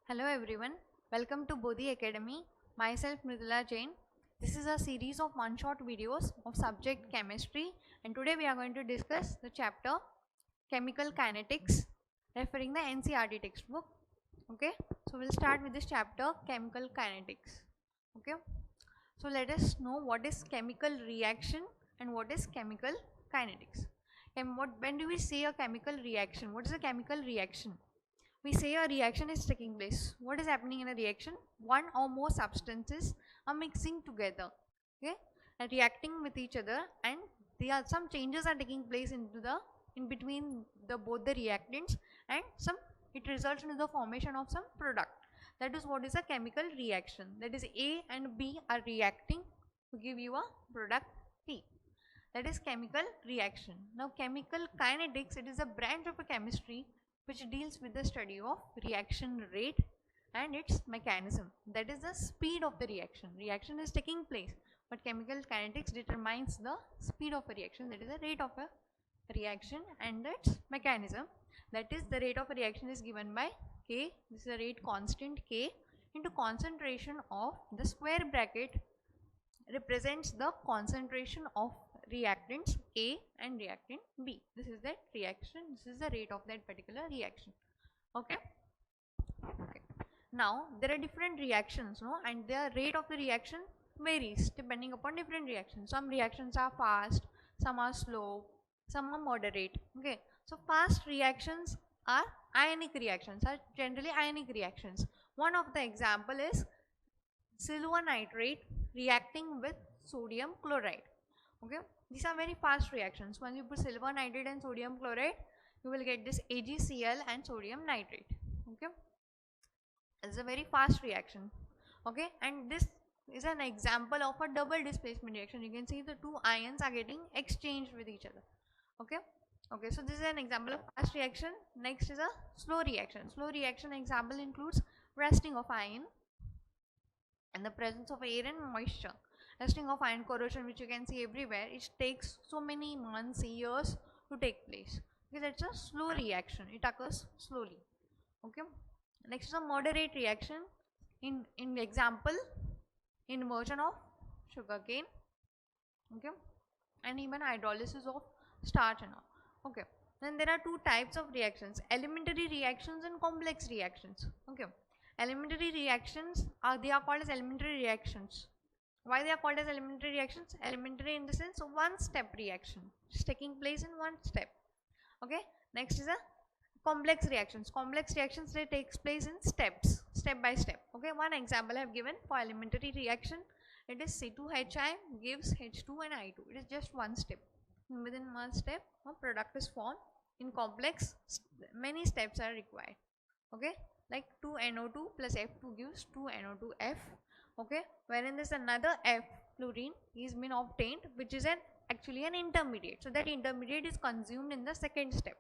Hello everyone, welcome to Bodhi Academy. Myself Mridula Jain. This is a series of one-shot videos of subject chemistry, and today we are going to discuss the chapter Chemical Kinetics referring the NCERT textbook. Okay, so we'll start with this chapter Chemical Kinetics. Okay, so let us know what is chemical reaction and what is chemical kinetics. When do we say a chemical reaction? What is a chemical reaction? We say a reaction is taking place. What is happening in a reaction? One or more substances are mixing together, okay, and reacting with each other, and some changes are taking place in between both the reactants, and it results in the formation of some product. That is what is a chemical reaction. That is A and B are reacting to give you a product P. That is chemical reaction. Now chemical kinetics, it is a branch of a chemistry which deals with the study of reaction rate and its mechanism. That is the speed of the reaction. Reaction is taking place, but chemical kinetics determines the speed of a reaction. That is the rate of a reaction and its mechanism. That is, the rate of a reaction is given by K. This is a rate constant K into concentration of the square bracket represents the concentration of reactants A and reactant B. This is the reaction. This is the rate of that particular reaction. Okay. Now there are different reactions, no, and the rate of the reaction varies depending upon different reactions. Some reactions are fast, some are slow, some are moderate. Okay. So fast reactions are ionic reactions, are generally ionic reactions. One of the example is silver nitrate reacting with sodium chloride. Okay, these are very fast reactions. When you put silver nitrate and sodium chloride, you will get this AgCl and sodium nitrate. Okay, it's a very fast reaction. Okay, and this is an example of a double displacement reaction. You can see the two ions are getting exchanged with each other. Okay, so this is an example of fast reaction. Next is a slow reaction. Slow reaction example includes rusting of iron and the presence of air and moisture. Rusting of iron, corrosion, which you can see everywhere, it takes so many months, years to take place. Okay, that's a slow reaction. It occurs slowly. Okay. Next is a moderate reaction. In example, inversion of sugarcane. Okay, and even hydrolysis of starch and all. Okay. Then there are two types of reactions: elementary reactions and complex reactions. Okay. Elementary reactions they are called as elementary reactions. Why they are called as elementary reactions? Elementary in the sense of one step reaction. It's taking place in one step. Okay. Next is a complex reactions. Complex reactions, they takes place in steps, step by step. Okay. One example I have given for elementary reaction. It is C2Hi gives H2 and I2. It is just one step. Within one step, a product is formed. In complex, many steps are required. Okay. Like 2NO2 plus F2 gives 2NO2F. Okay, wherein there's another F fluorine is been obtained, which is actually an intermediate. So that intermediate is consumed in the second step.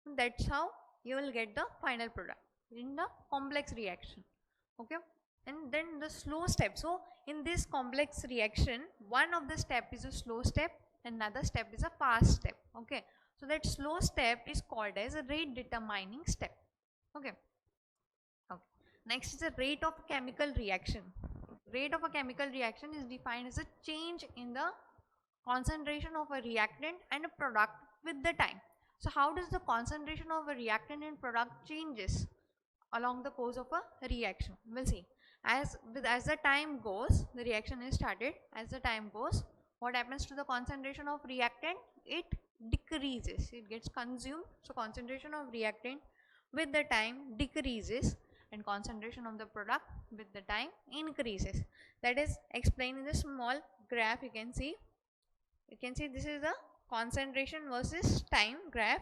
And that's how you will get the final product in the complex reaction. Okay, and then the slow step. So in this complex reaction, one of the step is a slow step, another step is a fast step. Okay, so that slow step is called as a rate determining step. Okay. Next is the rate of chemical reaction. Rate of a chemical reaction is defined as a change in the concentration of a reactant and a product with the time. So how does the concentration of a reactant and product changes along the course of a reaction? We'll see. As the time goes, the reaction is started. As the time goes, what happens to the concentration of reactant? It decreases. It gets consumed. So concentration of reactant with the time decreases, and concentration of the product with the time increases. That is explained in the small graph. You can see this is the concentration versus time graph.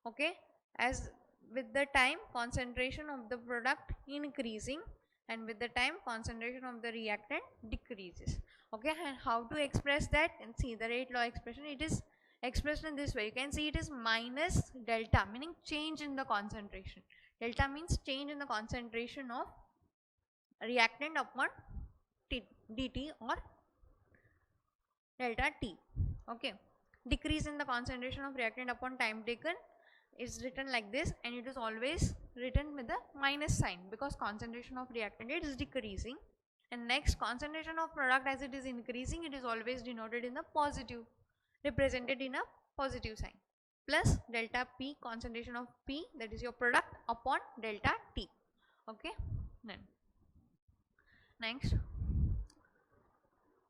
Okay, as with the time, concentration of the product increasing, and with the time, concentration of the reactant decreases. Okay, and how to express that? And see the rate law expression. It is expressed in this way. You can see it is minus delta, meaning change in the concentration. Delta means change in the concentration of reactant upon dt or delta T. Okay. Decrease in the concentration of reactant upon time taken is written like this, and it is always written with the minus sign because concentration of reactant is decreasing, and next concentration of product as it is increasing, it is always denoted in the positive, represented in a positive sign, plus delta P, concentration of P, that is your product, upon delta T. Okay, then next,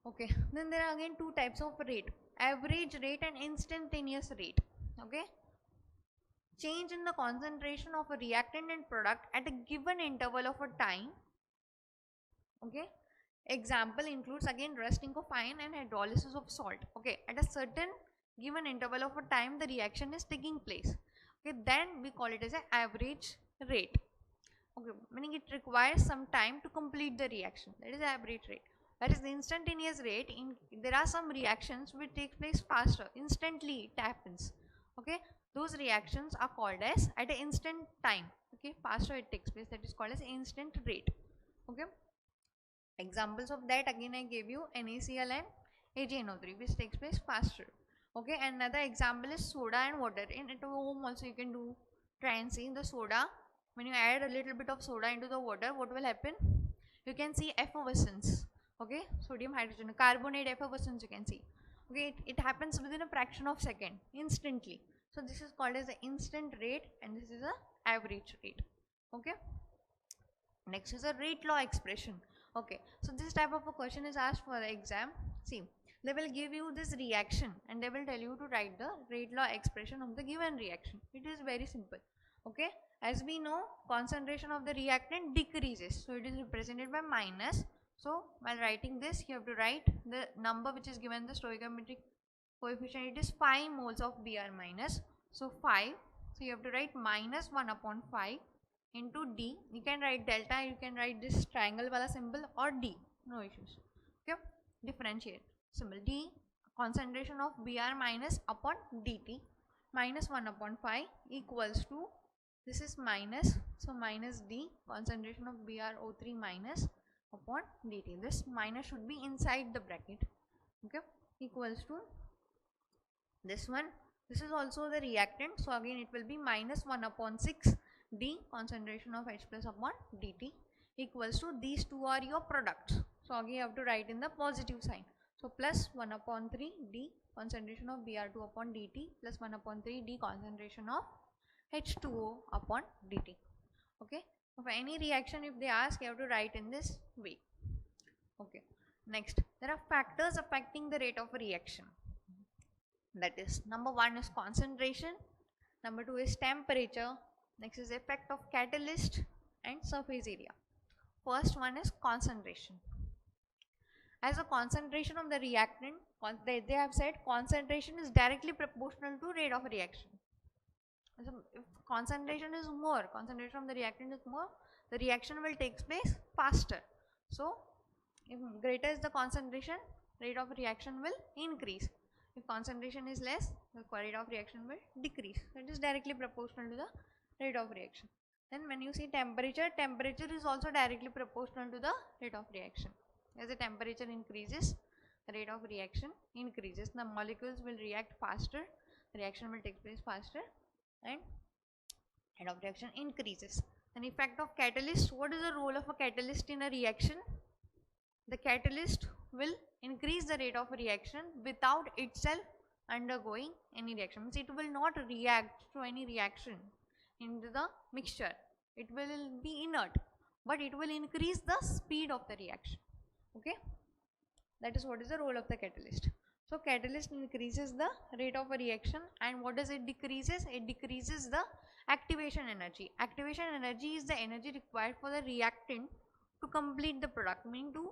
okay, then there are again two types of rate, average rate and instantaneous rate. Okay, change in the concentration of a reactant and product at a given interval of a time. Okay, example includes again resting of iron and hydrolysis of salt. Okay, at a certain given interval of a time the reaction is taking place. Okay, then we call it as an average rate. Okay, meaning it requires some time to complete the reaction, that is average rate. Whereas the instantaneous rate, there are some reactions which take place faster, instantly it happens. Okay, those reactions are called as at an instant time. Okay, faster it takes place, that is called as instant rate. Okay, examples of that again I gave you NaCl and AgNO3, which takes place faster. Okay, another example is soda and water. In at home also you can do, try and see the soda. When you add a little bit of soda into the water, what will happen? You can see effervescence. Okay, sodium hydrogen carbonate effervescence you can see. Okay, it happens within a fraction of second, instantly. So this is called as the instant rate, and this is the average rate. Okay, next is a rate law expression. Okay, so this type of a question is asked for the exam. See, they will give you this reaction and they will tell you to write the rate law expression of the given reaction. It is very simple. Okay, as we know, concentration of the reactant decreases, so it is represented by minus. So while writing this, you have to write the number which is given, the stoichiometric coefficient, it is 5 moles of Br minus. So 5, so you have to write minus 1 upon 5 into D. You can write delta, you can write this triangle wala symbol, or D, no issues. Okay, differentiate symbol D, concentration of Br minus upon dt, minus 1 upon 5 equals to, this is minus, so minus D, concentration of BrO3 minus upon dt. This minus should be inside the bracket. Okay, equals to this one. This is also the reactant, so again it will be minus 1 upon 6 D, concentration of H plus upon dt, equals to, these two are your products. So again you have to write in the positive sign. So plus 1 upon 3 D, concentration of Br2 upon dt, plus 1 upon 3 D, concentration of H2O upon dt. Okay, for any reaction if they ask, you have to write in this way. Okay, next, there are factors affecting the rate of a reaction. That is, number 1 is concentration, number 2 is temperature, next is effect of catalyst, and surface area. First one is concentration. As a concentration of the reactant, they have said concentration is directly proportional to rate of reaction. So if concentration is more, concentration of the reactant is more, the reaction will take place faster. So if greater is the concentration, rate of reaction will increase. If concentration is less, the rate of reaction will decrease. So it is directly proportional to the rate of reaction. Then when you see temperature, temperature is also directly proportional to the rate of reaction. As the temperature increases, the rate of reaction increases. The molecules will react faster, the reaction will take place faster, and rate of reaction increases. An effect of catalyst. What is the role of a catalyst in a reaction? The catalyst will increase the rate of reaction without itself undergoing any reaction. Means it will not react to any reaction into the mixture. It will be inert, but it will increase the speed of the reaction. Okay, that is what is the role of the catalyst. So catalyst increases the rate of a reaction, and what does it decreases? It decreases the activation energy. Activation energy is the energy required for the reactant to complete the product, meaning to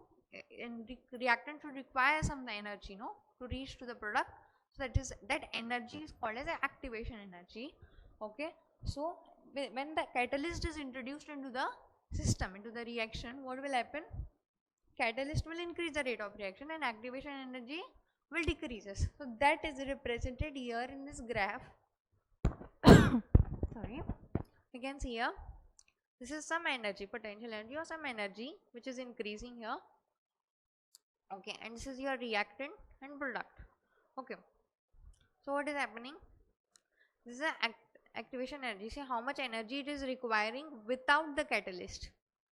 reactant should require some energy, no, to reach to the product. So that energy is called as activation energy. Okay, so when the catalyst is introduced into the system, into the reaction, what will happen? Catalyst will increase the rate of reaction and activation energy will decreases. So that is represented here in this graph. Sorry, you can see here, this is some energy, potential energy or some energy which is increasing here. Okay, and this is your reactant and product. Okay, so what is happening? This is activation energy, see how much energy it is requiring without the catalyst.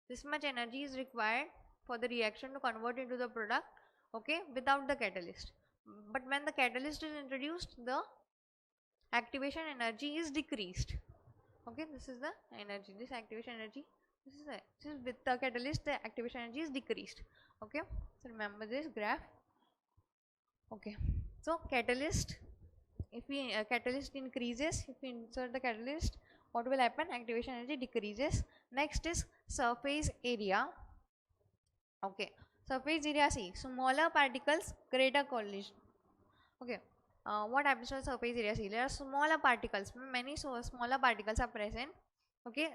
This much energy is required for the reaction to convert into the product, okay, without the catalyst. But when the catalyst is introduced, the activation energy is decreased. Okay, this is the energy, this activation energy, this is with the catalyst, the activation energy is decreased. Okay, so remember this graph. Okay, so catalyst, if we catalyst increases, if we insert the catalyst, what will happen? Activation energy decreases. Next is surface area. Okay, surface area, see, smaller particles, greater collision. Okay, what happens to the surface area? See, there are smaller particles, many smaller particles are present. Okay,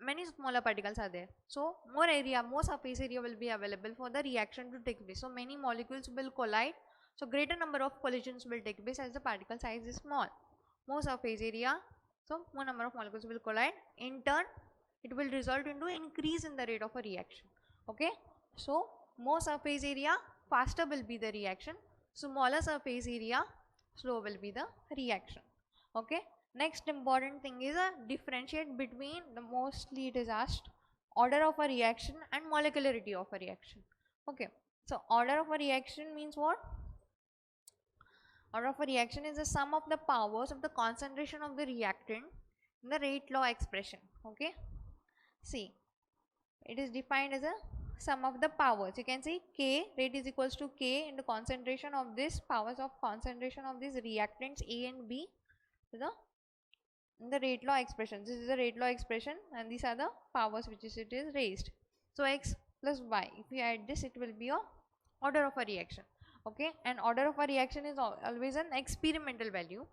many smaller particles are there, so more area, more surface area will be available for the reaction to take place. So many molecules will collide, so greater number of collisions will take place as the particle size is small. More surface area, so more number of molecules will collide. In turn, it will result into increase in the rate of a reaction. Okay, so more surface area, faster will be the reaction. Smaller surface area, slow will be the reaction. Okay, next important thing is a differentiate between the, mostly it is asked, order of a reaction and molecularity of a reaction. Okay, so order of a reaction means what? Order of a reaction is the sum of the powers of the concentration of the reactant in the rate law expression. Okay, see, it is defined as a sum of the powers. You can see K, rate is equals to K into concentration of this, powers of concentration of these reactants A and B to the rate law expression. This is the rate law expression and these are the powers which is it is raised. So X plus Y, if you add this, it will be a order of a reaction. Okay, and order of a reaction is always an experimental value.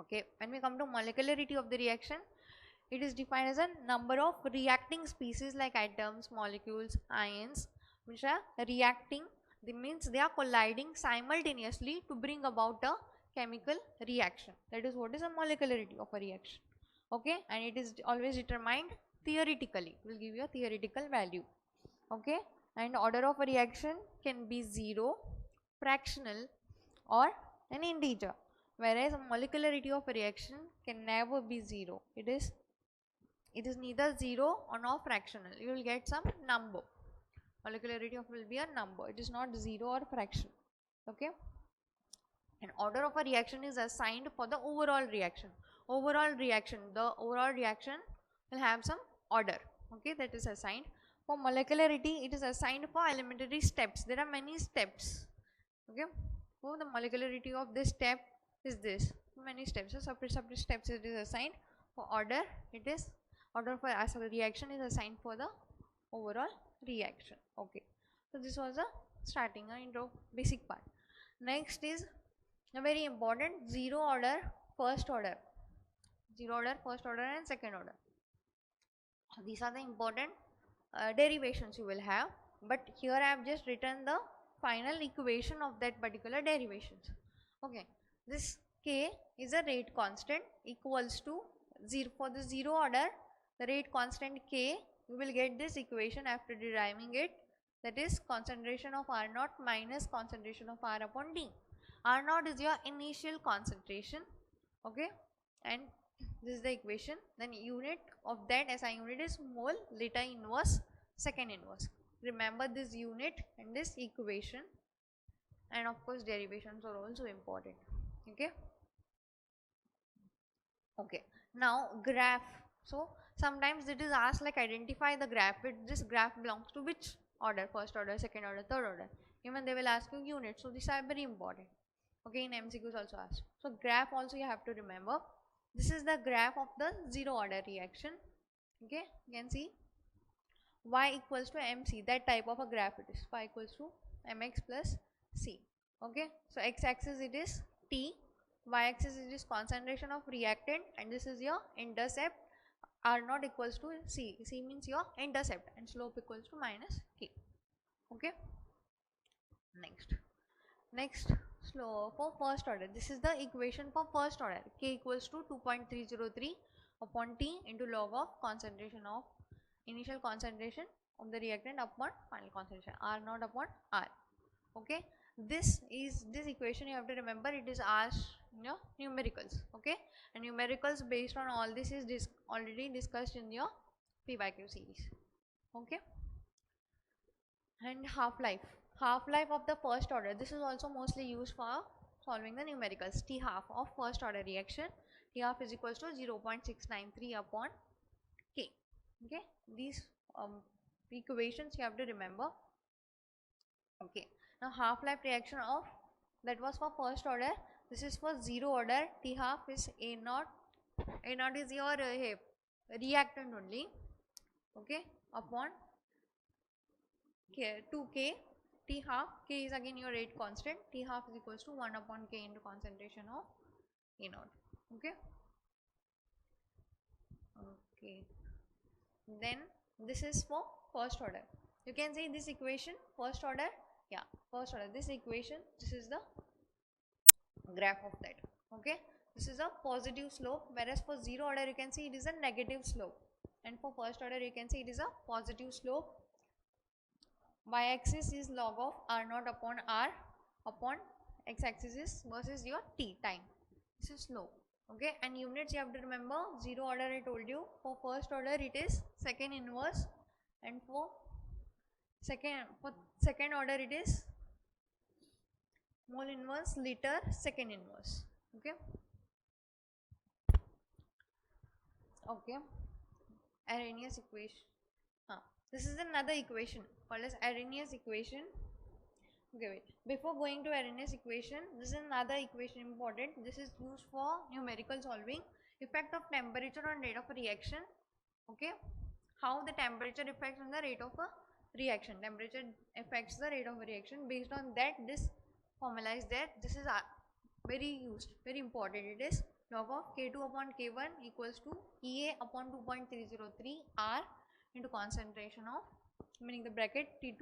Okay, when we come to molecularity of the reaction, it is defined as a number of reacting species like atoms, molecules, ions which are reacting. That means they are colliding simultaneously to bring about a chemical reaction. That is what is a molecularity of a reaction. Okay, and it is always determined theoretically. It will give you a theoretical value. Okay, and order of a reaction can be 0, fractional or an integer, whereas a molecularity of a reaction can never be 0. It is neither 0 or nor fractional. You will get some number. Molecularity of will be a number. It is not 0 or fraction. Okay, and order of a reaction is assigned for the overall reaction. The overall reaction will have some order. Okay, that is assigned. For molecularity, it is assigned for elementary steps. There are many steps. Okay, so the molecularity of this step is this. Many steps. So separate steps it is assigned. For order, it is order for as a reaction is assigned for the overall reaction. Okay, so this was a starting intro basic part. Next is a very important zero order, first order. Zero order, first order and second order. These are the important derivations you will have, but here I have just written the final equation of that particular derivations. Okay, this K is a rate constant equals to 0. For the zero order, the rate constant K, we will get this equation after deriving it, that is concentration of R naught minus concentration of R upon D. R naught is your initial concentration. Okay, and this is the equation. Then unit of that SI unit is mole, later inverse, second inverse. Remember this unit and this equation, and of course derivations are also important. Okay, okay, now graph. So sometimes it is asked like identify the graph. This graph belongs to which order? First order, second order, third order. Even they will ask you units. So these are very important. Okay, in MCQs also asked. So graph also you have to remember. This is the graph of the zero order reaction. Okay, you can see y equals to mc, that type of a graph it is. Y equals to mx plus c. Okay, so x axis it is t, y axis it is concentration of reactant, and this is your intercept. R naught equals to c. C means your intercept, and slope equals to minus k. Okay, next slope for first order. This is the equation for first order. K equals to 2.303 upon T into log of concentration of initial concentration of the reactant upon final concentration, R naught upon R. Okay, this equation you have to remember. It is asked your numericals. Okay, and numericals based on all this is already discussed in your PYQ series. Okay, and half-life of the first order, this is also mostly used for solving the numericals. T half of first order reaction, T half is equals to 0.693 upon K. Okay, these equations you have to remember. Okay, now half-life reaction of that was for first order, this is for zero order. T half is A naught. A naught is your reactant only. Okay, upon K, 2K. T half, K is again your rate constant. T half is equals to 1 upon K into concentration of A naught. Okay. Okay. Then this is for first order. You can see this equation, first order. Yeah, first order. This equation, this is the graph of that. Okay. This is a positive slope, whereas for zero order you can see it is a negative slope, and for first order you can see it is a positive slope. Y-axis is log of R naught upon R upon x-axis is versus your t, time. This is slope. Okay, and units you have to remember. Zero order I told you, for first order it is second inverse, and for second order it is mole inverse liter second inverse. Okay. Okay, Arrhenius equation. This is another equation called as Arrhenius equation. Okay, wait. Before going to Arrhenius equation, this is another equation important. This is used for numerical solving. Effect of temperature on rate of a reaction. Okay, how the temperature affects on the rate of a reaction. Temperature affects the rate of a reaction. Based on that, this formula is there. This is very used, very important. It is log of K2 upon K1 equals to EA upon 2.303 R into concentration of, meaning the bracket T2,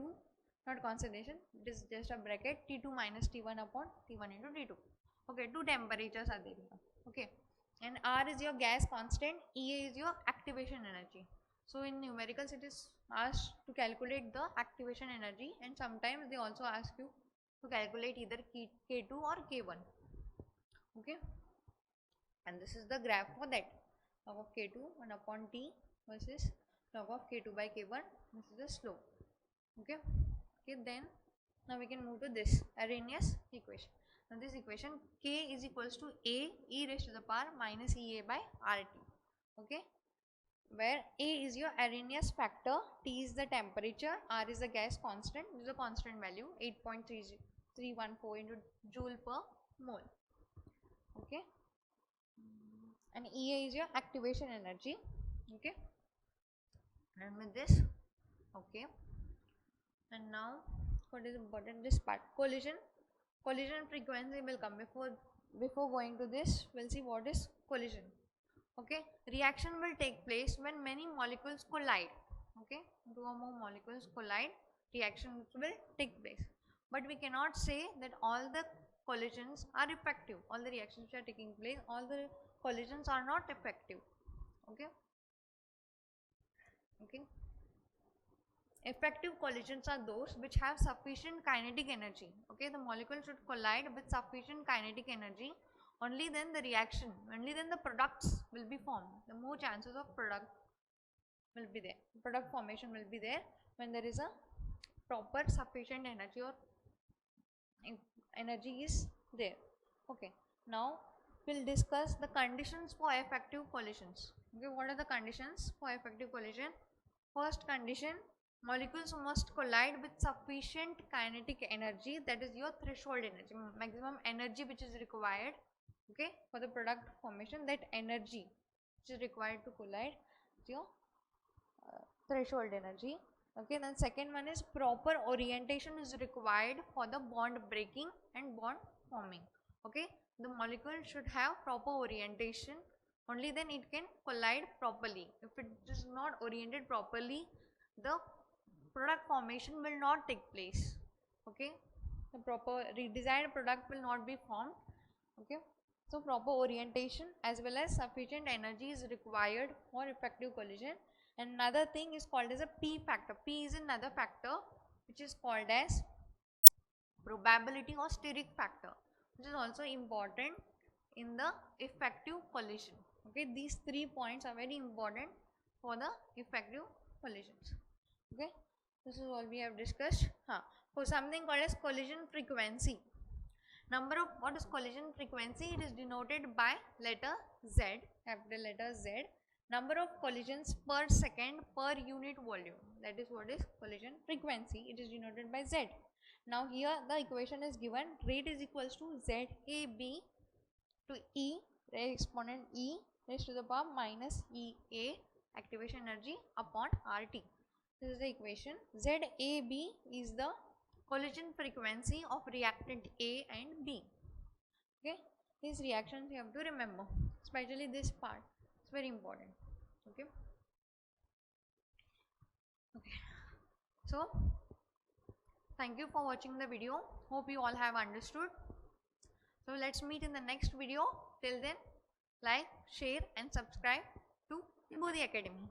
not concentration, it is just a bracket T2 minus T1 upon T1 into T2. Okay, two temperatures are there. Okay, and R is your gas constant, EA is your activation energy. So in numericals it is asked to calculate the activation energy, and sometimes they also ask you to calculate either K2 or K1. Okay, and this is the graph for that, log of K2 1 upon T versus log of K2 by K1. This is the slope. Okay. Okay, then now we can move to this Arrhenius equation. Now this equation, K is equals to A e raised to the power minus EA by RT. Okay, where A is your Arrhenius factor, T is the temperature, R is the gas constant. This is a constant value, 8.314 into joule per mole. Okay, and EA is your activation energy. Okay, and with this, okay, and now what is important, this part, collision frequency will come. Before going to this, we'll see what is collision. Okay, reaction will take place when many molecules collide. Okay, two or more molecules collide, reactions will take place, but we cannot say that all the collisions are effective. All the reactions which are taking place, all the collisions are not effective. Okay. Okay, effective collisions are those which have sufficient kinetic energy. Okay, the molecule should collide with sufficient kinetic energy. Only then the reaction, only then the products will be formed. The more chances of product will be there, product formation will be there when there is a proper sufficient energy, or energy is there. Okay, now we'll discuss the conditions for effective collisions. Okay, what are the conditions for effective collision? First condition, molecules must collide with sufficient kinetic energy, that is your threshold energy, maximum energy which is required, okay, for the product formation. That energy which is required to collide is your threshold energy. Okay, then second one is proper orientation is required for the bond breaking and bond forming. Okay, the molecule should have proper orientation, only then it can collide properly. If it is not oriented properly, the product formation will not take place. Okay, the proper desired product will not be formed. Okay, so proper orientation as well as sufficient energy is required for effective collision. And another thing is called as a P factor. P is another factor which is called as probability or steric factor, which is also important. in the effective collision. Okay, these 3 points are very important for the effective collisions. Okay, this is what we have discussed. For something called as collision frequency. What is collision frequency? It is denoted by letter Z, capital letter Z. Number of collisions per second per unit volume. That is what is collision frequency. It is denoted by Z. Now here the equation is given. Rate is equals to ZAB to E, exponent E raised to the power minus EA, activation energy, upon RT. This is the equation. ZAB is the collision frequency of reactant A and B. Okay, these reactions you have to remember, especially this part. It's very important. Okay. So thank you for watching the video. Hope you all have understood. So let's meet in the next video. Till then, like, share and subscribe to Bodhi Academy.